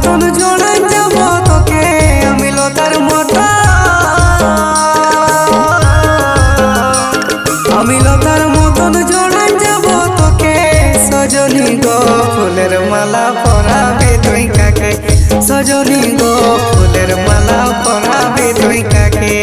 মতন জড়াই যাব তোকে আমি লতার মতো, আমি লতার মতন জড়াই যাব তোকে সজনী গো ফুলের মালা পরাবে তুই কাকে, সজনী গো ফুলের মালা পরাবে তুই কাকে।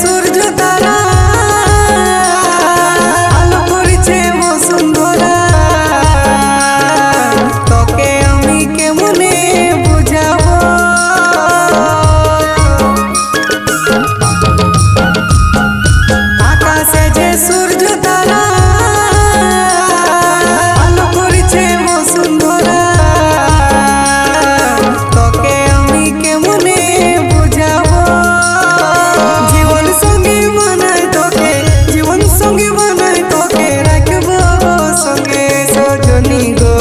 সূর্য তারা আলো করছে বসুন্ধরা, তোকে আমি কেমনে বুঝাবো, আকাশে যে সূর্য তারা আলো করছে বসুন্ধরা, তোকে আমি কেমনে বুঝাবো। সঙ্গে বানাই তোকে রাখবো সঙ্গে সজনী গো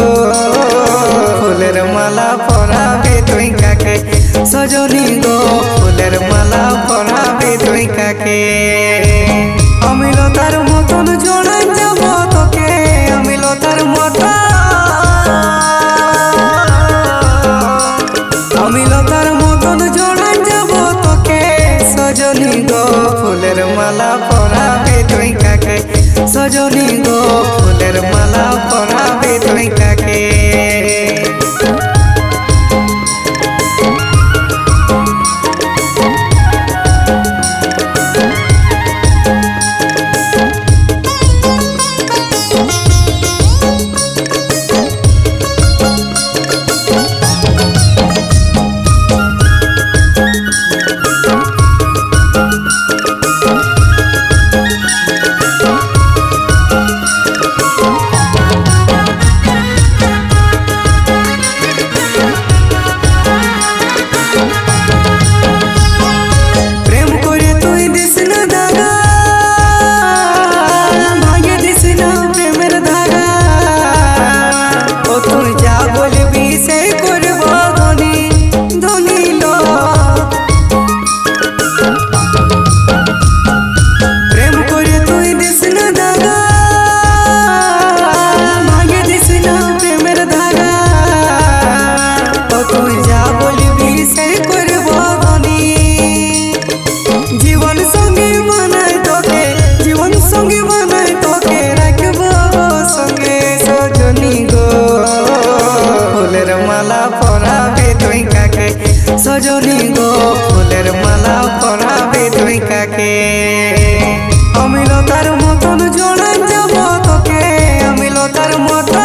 ফুলের মালা পরাবে তুই কাকে, সজনী গো ফুলের মালা পরাবে তুই কাকে। আমি লতার মতন জড়াই যাব তোকে আমি লতার মতো, আমি লতার মতন জড়াই যাব তোকে সজনী গো ফুলের মালা পরাবে তুই কাকে, সজনী গো ফুলের মালা পরাবে তুই কাকে। সজনী গো ফুলের মালা পরাবে তুই কাকে, আমি লতার মতন জড়াই যাব তোকে আমি লতার মতো,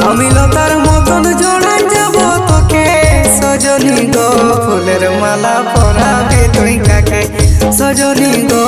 আমি লতার মতন জড়াই যাব তোকে সজনী গো ফুলের মালা পরাবে তুই কাকে, সজনী গো